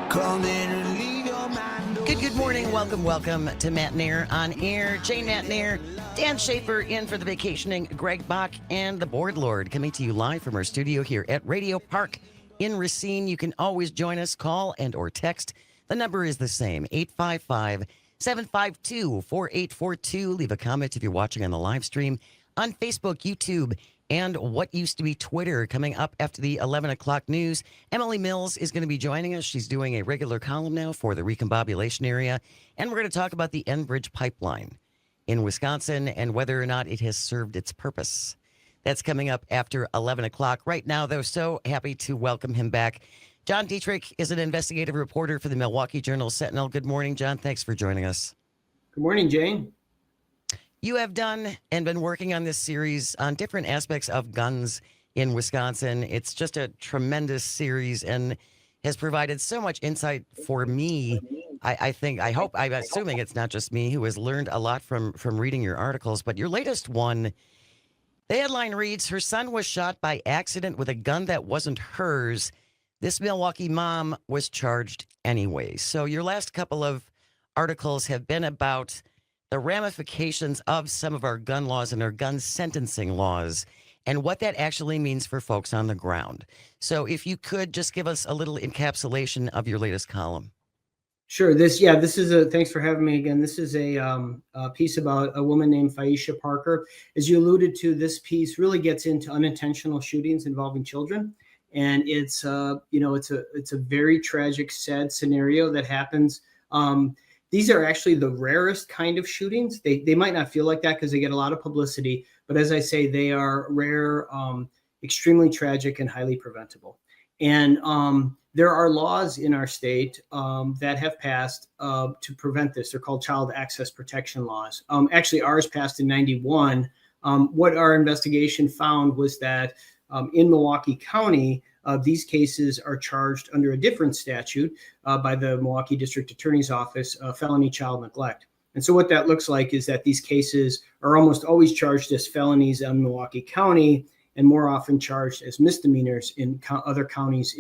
Good morning. Welcome to Matt Nair on Air. Jane Matt Nair, Dan Schaefer in for the vacationing Greg Bach, and the Board Lord coming to you live from our studio here at Radio Park in Racine. You can always join us, call and or text. The number is the same, 855-752-4842. Leave a comment if you're watching on the live stream on Facebook, YouTube, and what used to be Twitter. Coming up after the 11 o'clock news, Emily Mills is going to be joining us. She's doing a regular column now for the recombobulation area. And we're going to talk about the Enbridge pipeline in Wisconsin and whether or not it has served its purpose. That's coming up after 11 o'clock. Right now, though, so happy to welcome him back. John Diedrich is an investigative reporter for the Milwaukee Journal-Sentinel. Good morning, John. Thanks for joining us. Good morning, Jane. You have done and been working on this series on different aspects of guns in Wisconsin. It's just a tremendous series and has provided so much insight for me. I'm assuming it's not just me who has learned a lot from reading your articles, but your latest one, the headline reads, "Her son was shot by accident with a gun that wasn't hers. This Milwaukee mom was charged anyway." So your last couple of articles have been about the ramifications of some of our gun laws and our gun sentencing laws and what that actually means for folks on the ground. So if you could just give us a little encapsulation of your latest column. Sure. Thanks for having me again. This is a piece about a woman named Faisha Parker. As you alluded to, this piece really gets into unintentional shootings involving children. And it's a very tragic, sad scenario that happens. These are actually the rarest kind of shootings. They might not feel like that because they get a lot of publicity, but as I say, they are rare, extremely tragic, and highly preventable. And there are laws in our state that have passed to prevent this. They're called child access protection laws. Actually, ours passed in 91. What our investigation found was that in Milwaukee County, these cases are charged under a different statute by the Milwaukee District Attorney's Office, felony child neglect. And so what that looks like is that these cases are almost always charged as felonies in Milwaukee County and more often charged as misdemeanors in other counties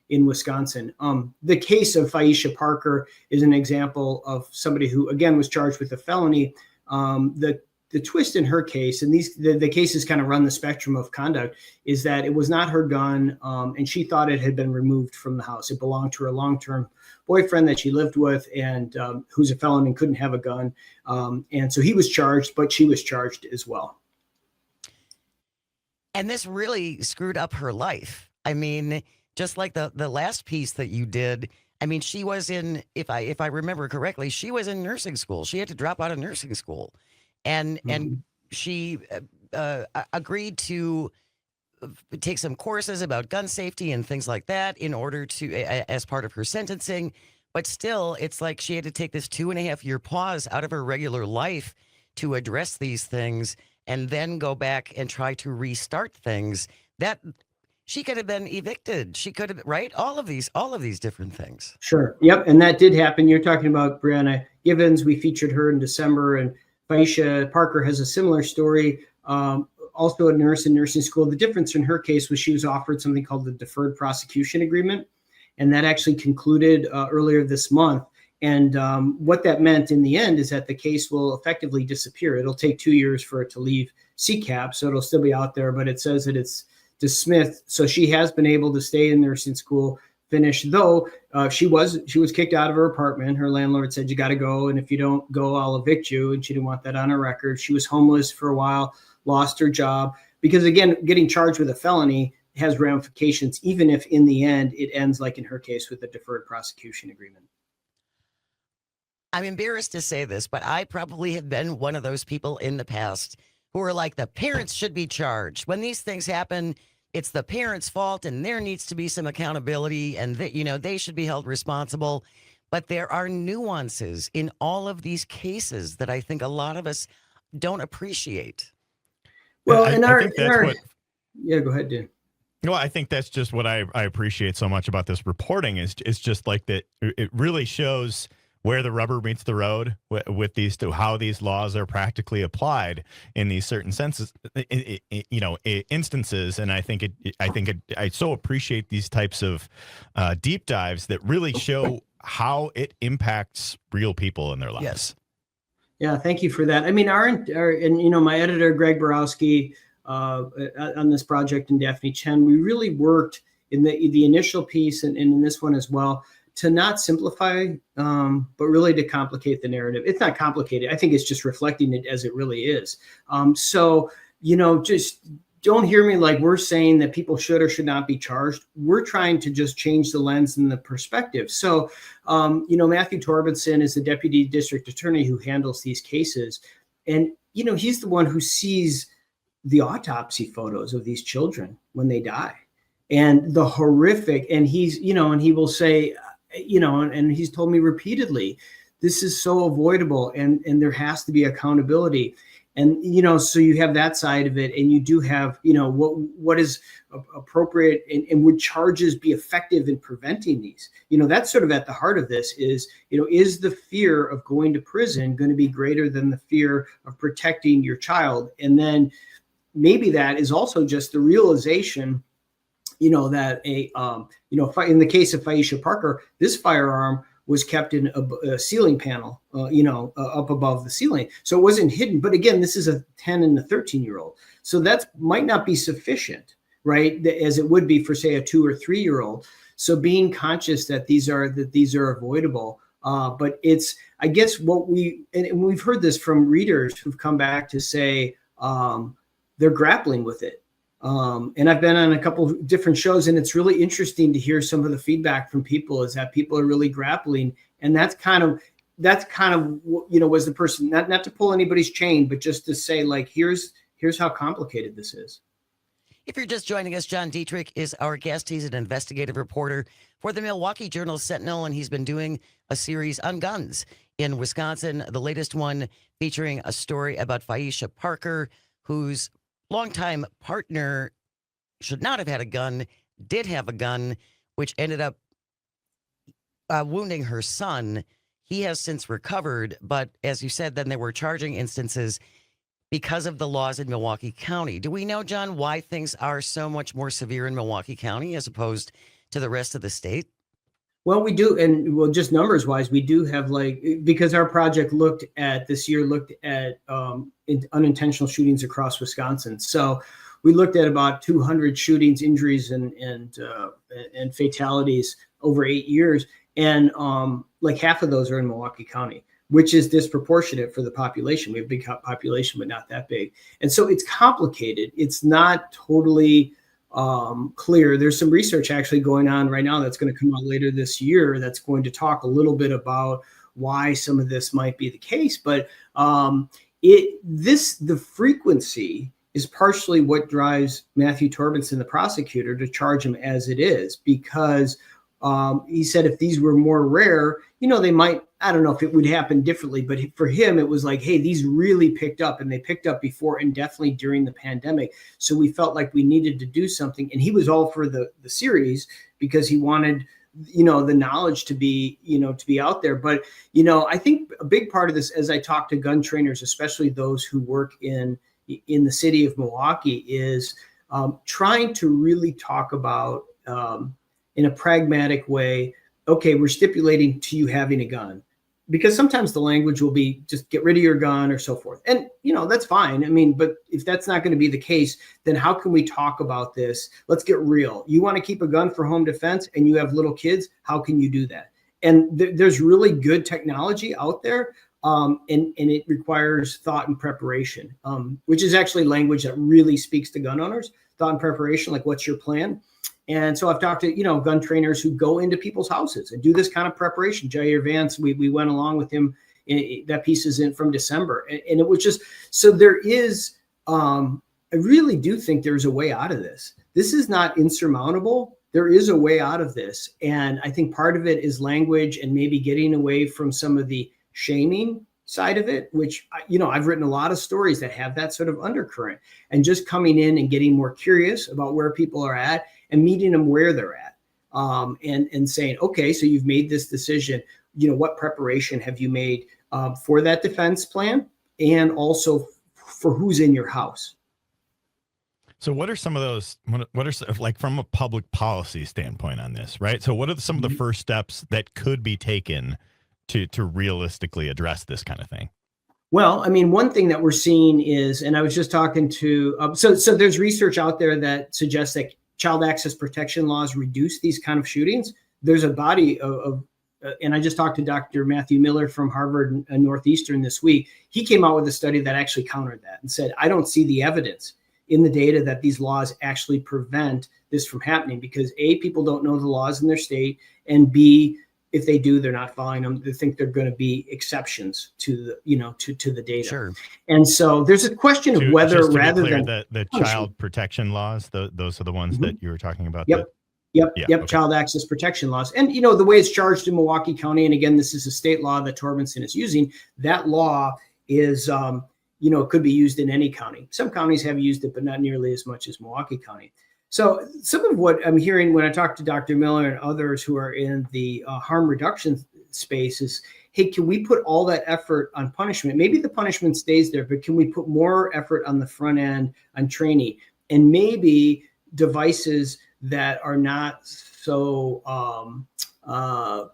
in Wisconsin. The case of Faisha Parker is an example of somebody who, again, was charged with a felony. The twist in her case, and the cases kind of run the spectrum of conduct, is that it was not her gun, and she thought it had been removed from the house. It belonged to her long-term boyfriend that she lived with, and who's a felon and couldn't have a gun. And so he was charged, but she was charged as well. And this really screwed up her life. I mean, just like the last piece that you did. I mean, she was in, if I remember correctly, she was in nursing school. She had to drop out of nursing school. And she agreed to take some courses about gun safety and things like that in order to, as part of her sentencing. But still, it's like she had to take this 2.5-year pause out of her regular life to address these things and then go back and try to restart things. That she could have been evicted. She could have, right? All of these different things. Sure. Yep. And that did happen. You're talking about Brianna Givens. We featured her in December, and Faisha Parker has a similar story, also a nurse in nursing school. The difference in her case was she was offered something called the Deferred Prosecution Agreement, and that actually concluded earlier this month. And what that meant in the end is that the case will effectively disappear. It'll take 2 years for it to leave CCAP, so it'll still be out there, but it says that it's dismissed. So she has been able to stay in nursing school, finish, though she was kicked out of her apartment. Her landlord said, "You got to go, and if you don't go, I'll evict you." And she didn't want that on her record. She was homeless for a while, lost her job, because again, getting charged with a felony has ramifications, even if in the end it ends like in her case with a deferred prosecution agreement. I'm embarrassed to say this, but I probably have been one of those people in the past who are like, the parents should be charged. When these things happen, it's the parents' fault, and there needs to be some accountability, and they should be held responsible. But there are nuances in all of these cases that I think a lot of us don't appreciate. Well, yeah, go ahead, Dan. Well, I think that's just what I appreciate so much about this reporting is just like that. It really shows where the rubber meets the road with these, to how these laws are practically applied in these certain senses, instances. And I so appreciate these types of deep dives that really show how it impacts real people in their lives. Yes. Yeah, thank you for that. I mean, my editor, Greg Borowski, on this project, and Daphne Chen, we really worked in the initial piece and in this one as well to not simplify, but really to complicate the narrative. It's not complicated. I think it's just reflecting it as it really is. Just don't hear me like we're saying that people should or should not be charged. We're trying to just change the lens and the perspective. So, Matthew Torbenson is the deputy district attorney who handles these cases. And, he's the one who sees the autopsy photos of these children when they die and the horrific. And he's, and he will say, and he's told me repeatedly, this is so avoidable and there has to be accountability. And, so you have that side of it, and you do have, what is appropriate and would charges be effective in preventing these? That's sort of at the heart of this is the fear of going to prison going to be greater than the fear of protecting your child? And then maybe that is also just the realization, that in the case of Faisha Parker, this firearm was kept in a ceiling panel, up above the ceiling. So it wasn't hidden. But again, this is a 10 and a 13-year-old. So that might not be sufficient, right? As it would be for, say, a 2 or 3-year-old. So being conscious that these are avoidable. But it's, I guess, and we've heard this from readers who've come back to say they're grappling with it. And I've been on a couple of different shows, and it's really interesting to hear some of the feedback from people is that people are really grappling. And that's kind of, was the person, not to pull anybody's chain, but just to say, like, here's how complicated this is. If you're just joining us, John Diedrich is our guest. He's an investigative reporter for the Milwaukee Journal-Sentinel, and he's been doing a series on guns in Wisconsin. The latest one featuring a story about Faisha Parker, whose longtime partner should not have had a gun, did have a gun, which ended up wounding her son. He has since recovered, but as you said, then there were charging instances because of the laws in Milwaukee County. Do we know, John, why things are so much more severe in Milwaukee County as opposed to the rest of the state? Well, we do. And just numbers wise, we do have because our project looked at unintentional shootings across Wisconsin. So we looked at about 200 shootings, injuries, and fatalities over 8 years. And half of those are in Milwaukee County, which is disproportionate for the population. We have a big population, but not that big. And so it's complicated. It's not totally clear. There's some research actually going on right now that's going to come out later this year that's going to talk a little bit about why some of this might be the case. But the frequency is partially what drives Matthew Torbenson, the prosecutor, to charge him as it is, because he said if these were more rare, they might, I don't know if it would happen differently, but for him, it was like, hey, these really picked up, and they picked up before and definitely during the pandemic. So we felt like we needed to do something. And he was all for the series because he wanted, the knowledge to be out there. But, I think a big part of this, as I talk to gun trainers, especially those who work in the city of Milwaukee, is trying to really talk about in a pragmatic way, okay, we're stipulating to you having a gun, because sometimes the language will be just get rid of your gun or so forth. And, that's fine. I mean, but if that's not going to be the case, then how can we talk about this? Let's get real. You want to keep a gun for home defense and you have little kids. How can you do that? And there's really good technology out there. And it requires thought and preparation, which is actually language that really speaks to gun owners. Thought and preparation, like what's your plan? And so I've talked to, gun trainers who go into people's houses and do this kind of preparation. Jair Vance, we went along with him. That piece is in from December. And it was just, so there is, I really do think there's a way out of this. This is not insurmountable. There is a way out of this. And I think part of it is language and maybe getting away from some of the shaming side of it, which, I've written a lot of stories that have that sort of undercurrent, and just coming in and getting more curious about where people are at and meeting them where they're at, and saying, okay, so you've made this decision. what preparation have you made for that defense plan, and also for who's in your house. So what are some of those, what are, like, from a public policy standpoint on this, right? So what are some of the first steps that could be taken to realistically address this kind of thing? Well, I mean, one thing that we're seeing is, and I was just talking to, so there's research out there that suggests that child access protection laws reduce these kind of shootings. There's a body of and I just talked to Dr. Matthew Miller from Harvard and Northeastern this week. He came out with a study that actually countered that and said, I don't see the evidence in the data that these laws actually prevent this from happening, because A, people don't know the laws in their state, and B, if they do, they're not following them. They think they're going to be exceptions to the, to the data. Sure. And so there's a question of whether, just to rather be clear, than the child protection laws, those are the ones that you were talking about. Yep. Okay. Child access protection laws. And, the way it's charged in Milwaukee County, and again, this is a state law that Torbenson is using, that law is, it could be used in any county. Some counties have used it, but not nearly as much as Milwaukee County. So some of what I'm hearing when I talk to Dr. Miller and others who are in the harm reduction space is, hey, can we put all that effort on punishment? Maybe the punishment stays there, but can we put more effort on the front end on training, and maybe devices that are not so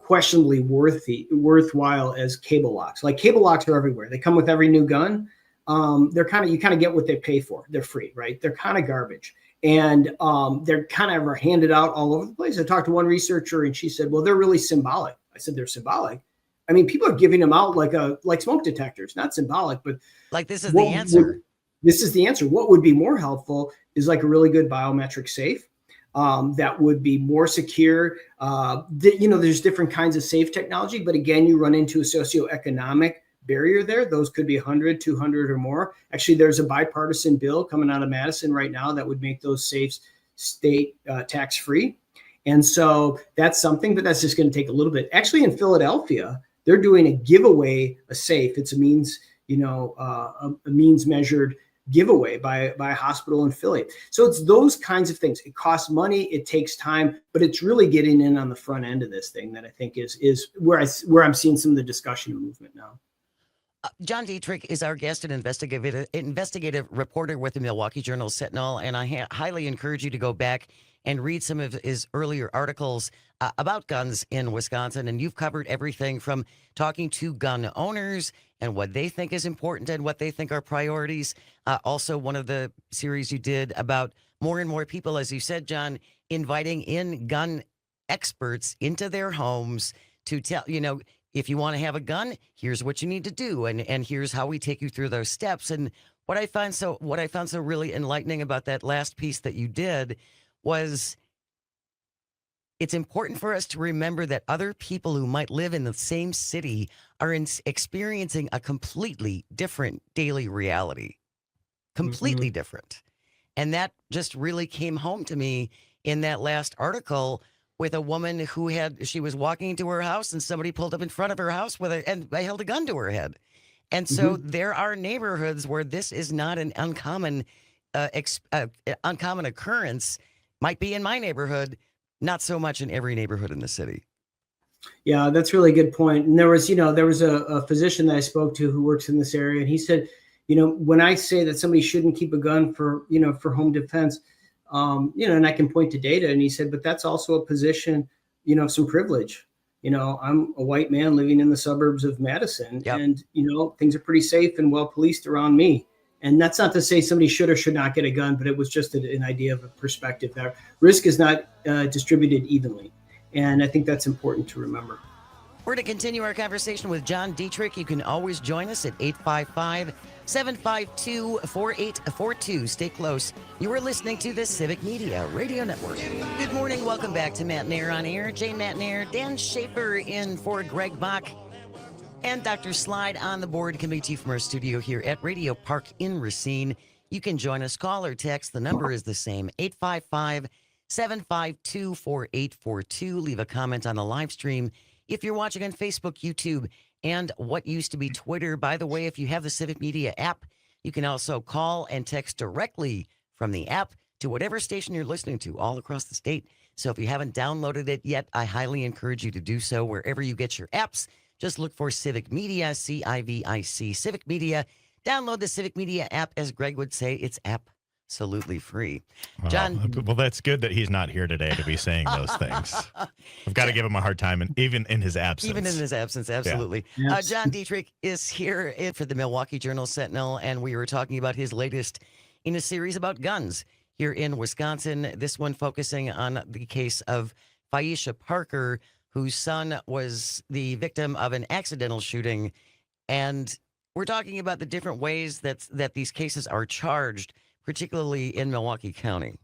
questionably worthwhile as cable locks? Like, cable locks are everywhere. They come with every new gun. You kind of get what they pay for. They're free, right? They're kind of garbage. And they're kind of handed out all over the place. I talked to one researcher and she said, well, they're really symbolic. I said, they're symbolic. I mean, people are giving them out like smoke detectors, not symbolic, but like, this is the answer. This is the answer. What would be more helpful is like a really good biometric safe that would be more secure. There's different kinds of safe technology, but again, you run into a socioeconomic barrier there. Those could be 100, 200 or more. Actually, there's a bipartisan bill coming out of Madison right now that would make those safes state tax free. And so that's something, but that's just going to take a little bit. Actually, in Philadelphia, they're doing a giveaway, a safe. It's a means, a means measured giveaway by a hospital in Philly. So it's those kinds of things. It costs money, it takes time, but it's really getting in on the front end of this thing that I think is where I'm seeing some of the discussion and movement now. John Diedrich is our guest, an investigative reporter with the Milwaukee Journal Sentinel, and I highly encourage you to go back and read some of his earlier articles about guns in Wisconsin. And you've covered everything from talking to gun owners and what they think is important and what they think are priorities. Also, one of the series you did about more and more people, as you said, John, inviting in gun experts into their homes to tell, if you want to have a gun, here's what you need to do, and here's how we take you through those steps. And what I found so really enlightening about that last piece that you did was, it's important for us to remember that other people who might live in the same city are experiencing a completely different daily reality, completely different. And that just really came home to me in that last article, with a woman who she was walking into her house and somebody pulled up in front of her house and they held a gun to her head. And so there are neighborhoods where this is not an uncommon occurrence. Might be in my neighborhood, not so much in every neighborhood in the city. Yeah, that's a really good point. And there was a physician that I spoke to who works in this area, and he said, when I say that somebody shouldn't keep a gun for home defense, and I can point to data, and he said, but that's also a position, of some privilege. I'm a white man living in the suburbs of Madison, and, things are pretty safe and well policed around me. And that's not to say somebody should or should not get a gun, but it was just an idea of a perspective that risk is not distributed evenly. And I think that's important to remember. We're going to continue our conversation with John Diedrich. You can always join us at 855-752-4842. Stay close. You are listening to the Civic Media Radio Network. Good morning. Welcome back to Matt Nair on Air. Jay Matt Nair, Dan Schaefer in for Greg Bach, and Dr. Slide on the board, coming to you from our studio here at Radio Park in Racine. You can join us, call or text. The number is the same, 855-752-4842. Leave a comment on the live stream if you're watching on Facebook, YouTube, and what used to be Twitter. By the way, if you have the Civic Media app, you can also call and text directly from the app to whatever station you're listening to all across the state. So if you haven't downloaded it yet, I highly encourage you to do so wherever you get your apps. Just look for Civic Media, CIVIC, Civic Media. Download the Civic Media app. As Greg would say, it's absolutely free. John. Well, that's good that he's not here today to be saying those things. I've got to give him a hard time, and even in his absence. Even in his absence, absolutely. Yeah. John Diedrich is here for the Milwaukee Journal-Sentinel, and we were talking about his latest in a series about guns here in Wisconsin. This one focusing on the case of Faisha Parker, whose son was the victim of an accidental shooting. And we're talking about the different ways that these cases are charged, particularly in Milwaukee County.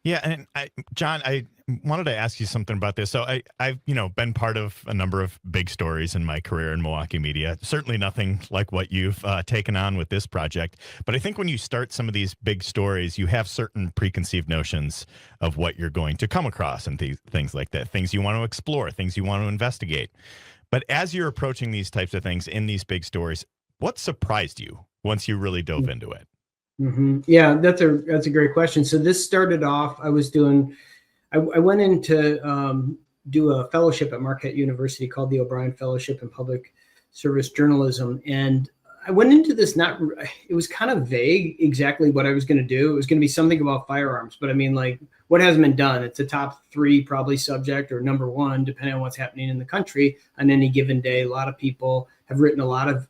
Yeah, and John, I wanted to ask you something about this. So I've been part of a number of big stories in my career in Milwaukee media. Certainly nothing like what you've taken on with this project. But I think when you start some of these big stories, you have certain preconceived notions of what you're going to come across and things like that, things you want to explore, things you want to investigate. But as you're approaching these types of things in these big stories, what surprised you once you really dove into it? Mm-hmm. Yeah, that's a great question. So this started off, I went in to do a fellowship at Marquette University called the O'Brien Fellowship in Public Service Journalism. And I went into this it was kind of vague exactly what I was going to do. It was going to be something about firearms, but I mean, like, what hasn't been done? It's a top 3 probably subject, or number 1, depending on what's happening in the country on any given day. A lot of people have written a lot of,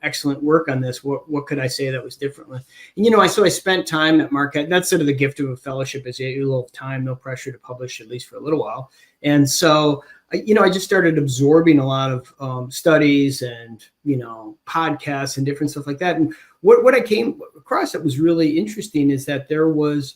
excellent work on this. What could I say that was differently? And, so I spent time at Marquette. That's sort of the gift of a fellowship, is a little time, no pressure to publish, at least for a little while. And so, I just started absorbing a lot of studies and, podcasts and different stuff like that. And what I came across that was really interesting is that there was,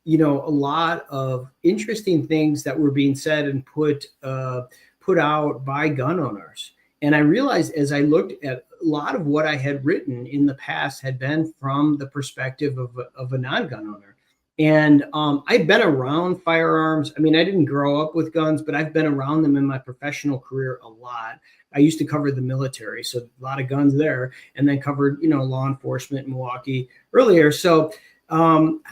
a lot of interesting things that were being said and put out by gun owners. And I realized as I looked at a lot of what I had written in the past had been from the perspective of a non-gun owner. And I've been around firearms. I mean, I didn't grow up with guns, but I've been around them in my professional career a lot. I used to cover the military, so a lot of guns there, and then covered, law enforcement in Milwaukee earlier. So I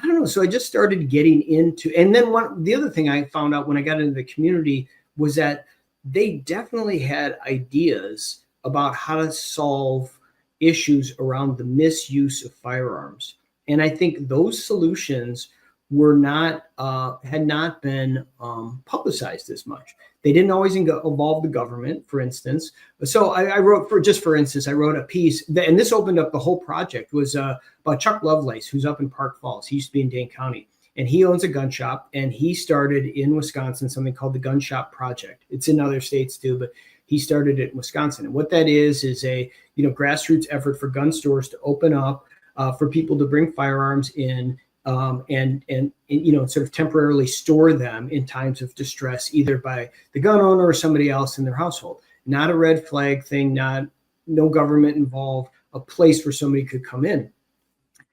don't know. So I just started getting into, and then the other thing I found out when I got into the community was that they definitely had ideas about how to solve issues around the misuse of firearms. And I think those solutions had not been publicized as much. They didn't always involve the government, for instance. So I wrote, for instance, I wrote a piece, and this opened up the whole project, was about Chuck Lovelace, who's up in Park Falls. He used to be in Dane County. And he owns a gun shop, and he started in Wisconsin something called the Gun Shop Project. It's in other states too, but he started it in Wisconsin. And what that is a grassroots effort for gun stores to open up for people to bring firearms in and sort of temporarily store them in times of distress, either by the gun owner or somebody else in their household. Not a red flag thing, no government involved, a place where somebody could come in.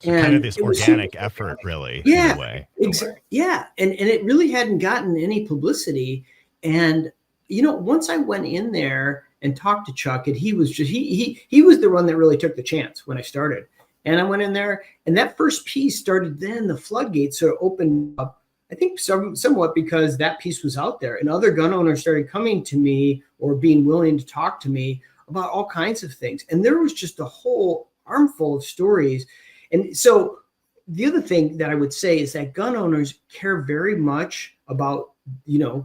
And kind of this organic effort, really. Yeah, in a way. Exactly. Yeah, and it really hadn't gotten any publicity. And once I went in there and talked to Chuck, and he was he was the one that really took the chance when I started. And I went in there, and that first piece started. Then the floodgates sort of opened up. I think somewhat because that piece was out there, and other gun owners started coming to me or being willing to talk to me about all kinds of things. And there was just a whole armful of stories. And so the other thing that I would say is that gun owners care very much about,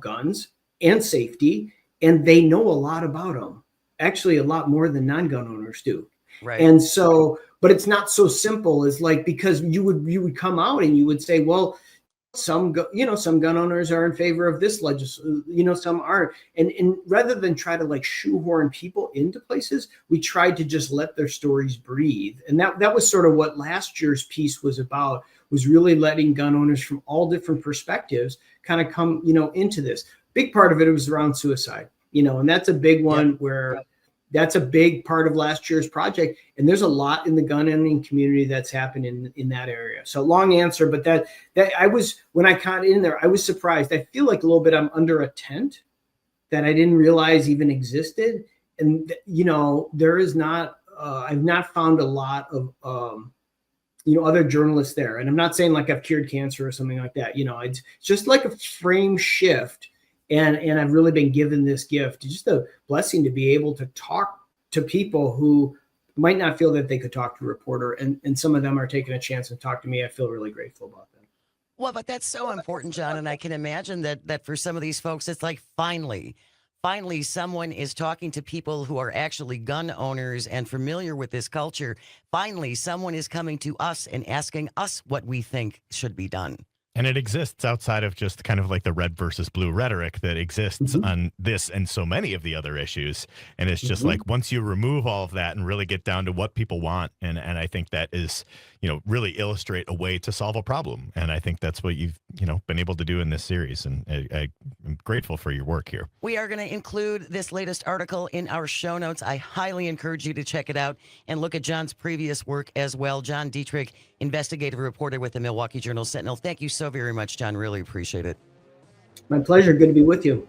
guns and safety, and they know a lot about them, actually a lot more than non-gun owners do. Right. And so, but it's not so simple as because you would come out and you would say, well, some gun owners are in favor of this legislation, some aren't. And rather than try to shoehorn people into places, we tried to just let their stories breathe. And that was sort of what last year's piece was about, was really letting gun owners from all different perspectives kind of come, into this. Big part of it was around suicide, and that's a big one where that's a big part of last year's project. And there's a lot in the gun owning community that's happened in that area. So long answer, but that when I got in there, I was surprised. I feel like a little bit I'm under a tent that I didn't realize even existed. And, there is not, I've not found a lot of other journalists there. And I'm not saying like I've cured cancer or something like that. It's just like a frame shift. And I've really been given this gift, just a blessing to be able to talk to people who might not feel that they could talk to a reporter. And some of them are taking a chance and talk to me. I feel really grateful about that. Well, but that's so important, John. And I can imagine that for some of these folks, it's like finally someone is talking to people who are actually gun owners and familiar with this culture. Finally, someone is coming to us and asking us what we think should be done. And it exists outside of just kind of like the red versus blue rhetoric that exists on this and so many of the other issues. And it's just like once you remove all of that and really get down to what people want, and I think that is, really illustrate a way to solve a problem. And I think that's what you've, been able to do in this series. And I'm grateful for your work here. We are going to include this latest article in our show notes. I highly encourage you to check it out and look at John's previous work as well. John Diedrich, investigative reporter with the Milwaukee Journal Sentinel. Thank you so very much, John. Really appreciate it. My pleasure. Good to be with you.